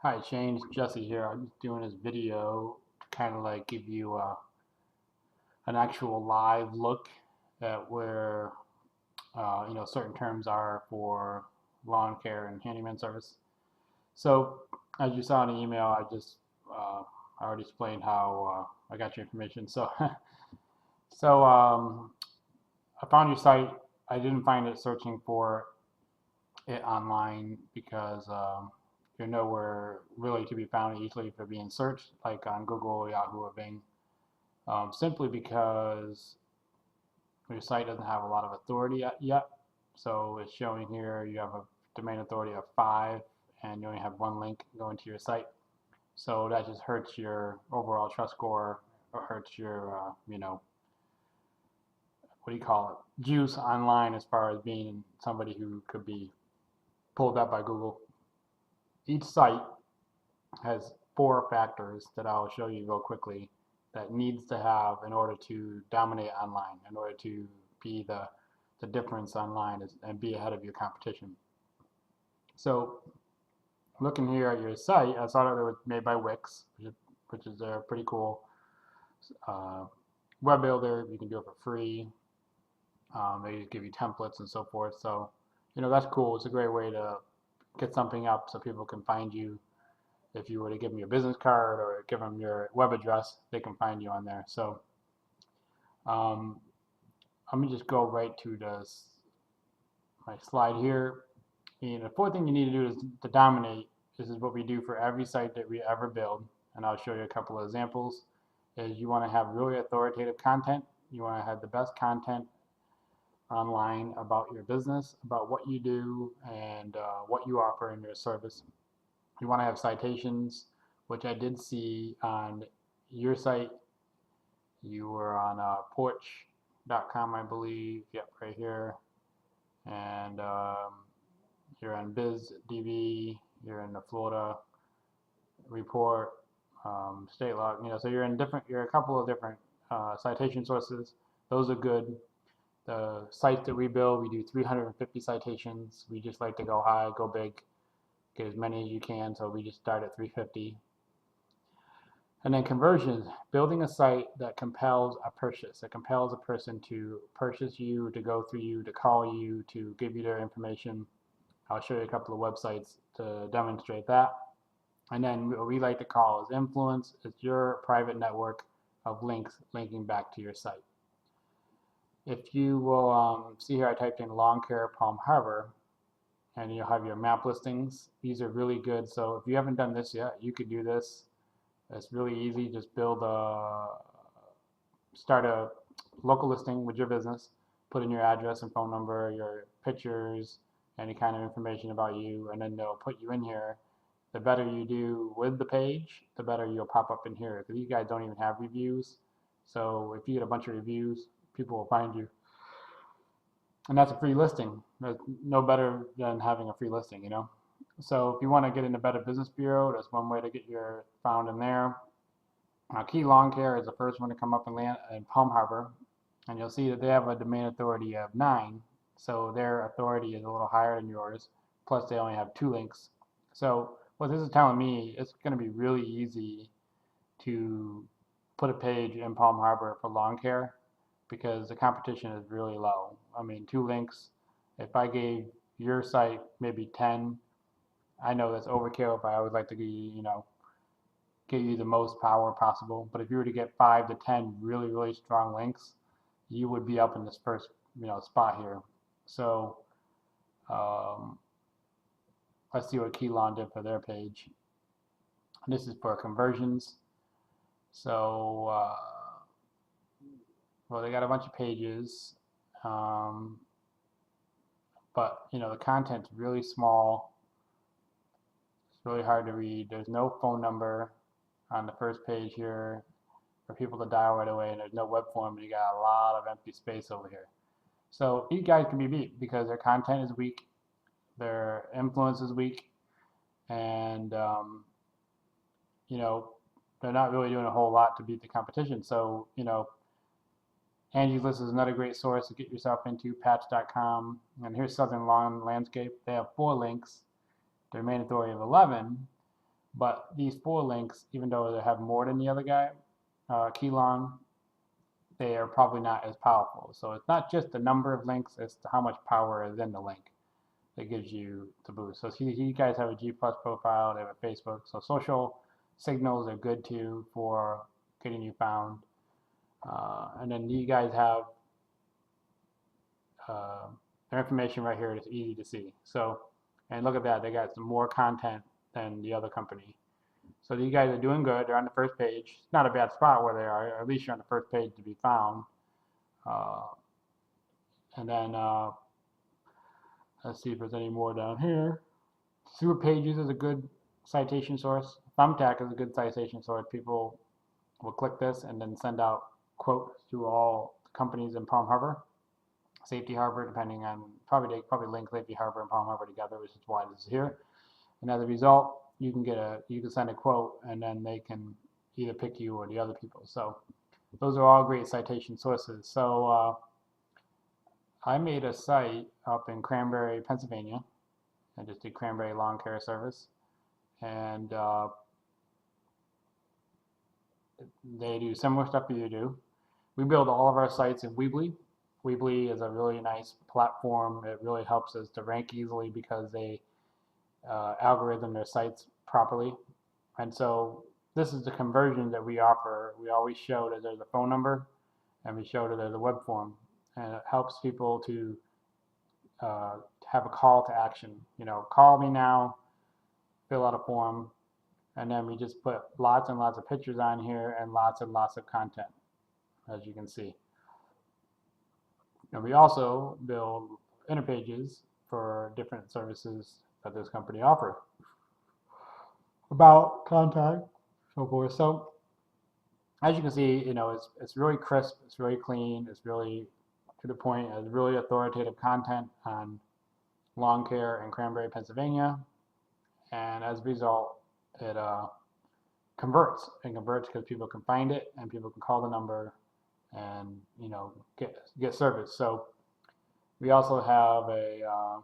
Hi Shane, it's Jesse here. I'm just doing this video to kind of like give you an actual live look at where certain terms are for lawn care and handyman service. So as you saw in the email, I already explained how I got your information. So I found your site. I didn't find it searching for it online because you're nowhere really to be found easily for being searched, like on Google, Yahoo, or Bing, simply because your site doesn't have a lot of authority yet. So it's showing here you have a domain authority of 5, and you only have one link going to your site. So that just hurts your overall trust score, or hurts your, what do you call it, juice online as far as being somebody who could be pulled up by Google. Each site has 4 factors that I'll show you real quickly that needs to have in order to dominate online, in order to be the difference online and be ahead of your competition. So looking here at your site, I saw that it was made by Wix, which is a pretty cool uh, web builder. You can do it for free. They just give you templates and so forth. So, that's cool. It's a great way to get something up so people can find you. If you were to give them your business card or give them your web address, they can find you on there. So um, let me just go right to my slide here. And the fourth thing you need to do is to dominate. This is what we do for every site that we ever build. And I'll show you a couple of examples. Is you want to have really authoritative content. You want to have the best content online about your business, about what you do, and what you offer in your service. You want to have citations, which I did see on your site. You were on porch.com, I believe. Yep, right here. And you're on BizDB. You're in the Florida report, state log. So you're in different. You're a couple of different citation sources. Those are good. The sites that we build, we do 350 citations. We just like to go high, go big, get as many as you can. So we just start at 350. And then conversions, building a site that compels a purchase, that compels a person to purchase you, to go through you, to call you, to give you their information. I'll show you a couple of websites to demonstrate that. And then what we like to call is influence. It's your private network of links linking back to your site. If you will see here, I typed in lawn care Palm Harbor, and you'll have your map listings. These are really good. So if you haven't done this yet, you could do this. It's really easy. Just start a local listing with your business, put in your address and phone number, your pictures, any kind of information about you, and then they'll put you in here. The better you do with the page, the better you'll pop up in here. Because you guys don't even have reviews. So if you get a bunch of reviews, people will find you. And that's a free listing. There's no better than having a free listing, So if you want to get into Better Business Bureau, that's one way to get your found in there. Key Lawn Care is the first one to come up in Palm Harbor, and you'll see that they have a domain authority of 9, so their authority is a little higher than yours. Plus, they only have 2 links. So what this is telling me, it's going to be really easy to put a page in Palm Harbor for lawn care because the competition is really low. I mean, 2 links. If I gave your site maybe 10, I know that's overkill. If I would like to give you the most power possible. But if you were to get 5 to 10 really, really strong links, you would be up in this first, spot here. So let's see what Keylon did for their page. This is for conversions. So, well, they got a bunch of pages, but the content's really small. It's really hard to read. There's no phone number on the first page here for people to dial right away, and there's no web form, but you got a lot of empty space over here. So these guys can be beat because their content is weak, their influence is weak, and they're not really doing a whole lot to beat the competition. So Angie's List is another great source to get yourself into, patch.com. And here's Southern Lawn Landscape. They have 4 links. Their main authority of 11. But these 4 links, even though they have more than the other guy, Keylong, they are probably not as powerful. So it's not just the number of links, it's how much power is in the link that gives you the boost. So see, you guys have a G Plus profile, they have a Facebook. So social signals are good too for getting you found. And then you guys have uh, their information right here. It's easy to see. So, and look at that, they got some more content than the other company. So you guys are doing good. They're on the first page. It's not a bad spot where they are. Or at least you're on the first page to be found. Uh, and then let's see if there's any more down here. Super Pages is a good citation source. Thumbtack is a good citation source. People will click this and then send out quotes to all companies in Palm Harbor. Safety Harbor, depending on, they probably link Safety Harbor and Palm Harbor together, which is why this is here. And as a result, you can send a quote, and then they can either pick you or the other people. So those are all great citation sources. So I made a site up in Cranberry, Pennsylvania. I just did Cranberry Lawn Care Service, and they do similar stuff that you do. We build all of our sites in Weebly. Weebly is a really nice platform. It really helps us to rank easily because they algorithm their sites properly. And so this is the conversion that we offer. We always show that there's a phone number, and we show that there's a web form, and it helps people to have a call to action. Call me now, fill out a form, and then we just put lots and lots of pictures on here and lots of content, as you can see. And we also build interpages for different services that this company offers. About, contact, so forth. So as you can see, it's really crisp, it's really clean, it's really to the point, it's really authoritative content on lawn care in Cranberry, Pennsylvania. And as a result, it converts. It converts because people can find it and people can call the number and get service. So we also have a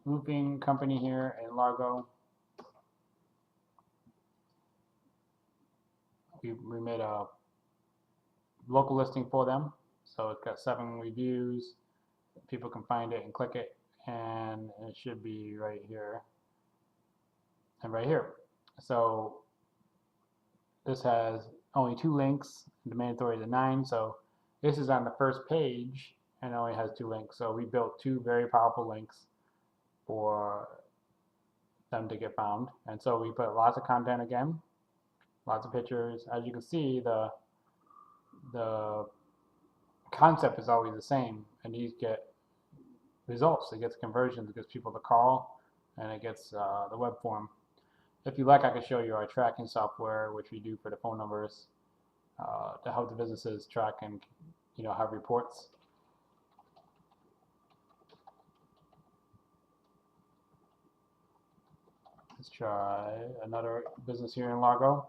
roofing company here in Largo. We made a local listing for them, so it's got 7 reviews. People can find it and click it, and it should be right here and right here. So this has only 2 links. The mandatory is a 9, so this is on the first page and only has 2 links. So we built 2 very powerful links for them to get found. And so we put lots of content again, lots of pictures. As you can see, the concept is always the same, and these get results. It gets conversions, it gets people to call, and it gets the web form. If you like, I can show you our tracking software, which we do for the phone numbers to help the businesses track and have reports. Let's try another business here in Largo.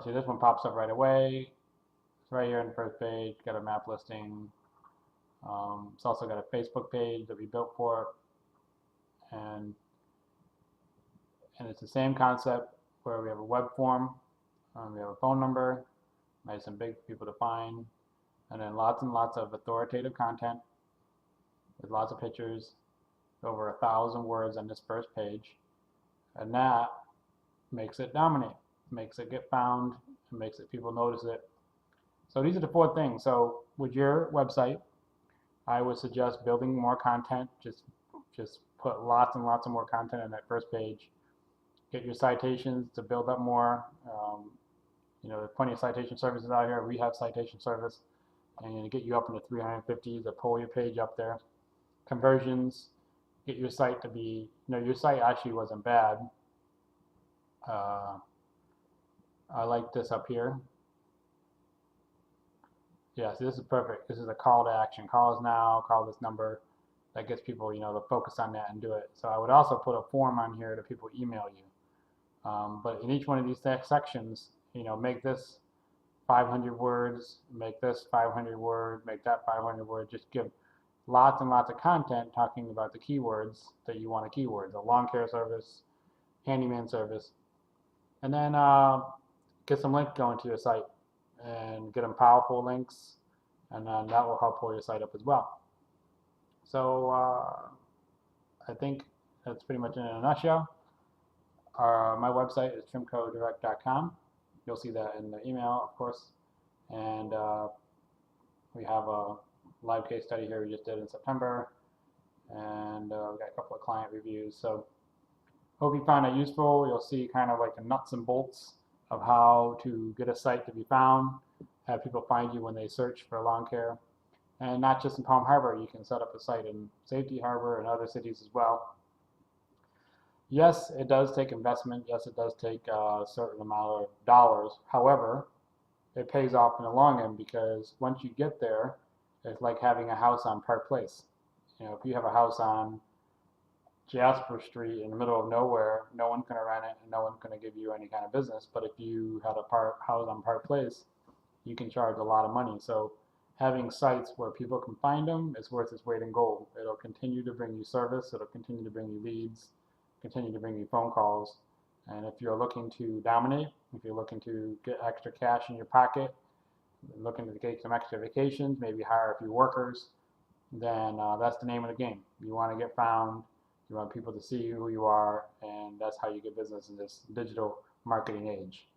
See, this one pops up right away. It's right here on the first page. Got a map listing. It's also got a Facebook page that we built for it, and it's the same concept where we have a web form, we have a phone number, nice and big for people to find, and then lots and lots of authoritative content with lots of pictures, over 1,000 words on this first page, and that makes it dominate, makes it get found, and makes it people notice it. So these are the 4 things. So with your website, I would suggest building more content. Just put lots and lots of more content on that first page. Get your citations to build up more. There's plenty of citation services out here. We have citation service, and get you up into 350s to pull your page up there. Conversions, get your site to be, your site actually wasn't bad. I like this up here. Yeah, so this is perfect. This is a call to action. Call us now, call this number. That gets people, to focus on that and do it. So I would also put a form on here that people email you. But in each one of these sections, make this 500 words, make this 500 words, make that 500 words. Just give lots and lots of content talking about the keywords that you want to keyword, the lawn care service, handyman service, and then get some links going to your site and get them powerful links, and then that will help pull your site up as well. So I think that's pretty much it in a nutshell. My website is trimcodirect.com. You'll see that in the email, of course. And we have a live case study here we just did in September. And we got a couple of client reviews. So hope you found it useful. You'll see kind of like the nuts and bolts of how to get a site to be found, have people find you when they search for lawn care. And not just in Palm Harbor, you can set up a site in Safety Harbor and other cities as well. Yes, it does take investment. Yes, it does take a certain amount of dollars. However, it pays off in the long end, because once you get there, it's like having a house on Park Place. You know, if you have a house on Jasper Street in the middle of nowhere, no one's going to rent it and no one's going to give you any kind of business. But if you had a house on Park Place, you can charge a lot of money. So having sites where people can find them is worth its weight in gold. It'll continue to bring you service. It'll continue to bring you leads, continue to bring you phone calls. And if you're looking to dominate, if you're looking to get extra cash in your pocket, looking to take some extra vacations, maybe hire a few workers, then that's the name of the game. You want to get found. You want people to see who you are, and that's how you get business in this digital marketing age.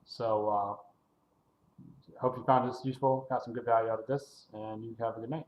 So hope you found this useful, got some good value out of this, and you have a good night.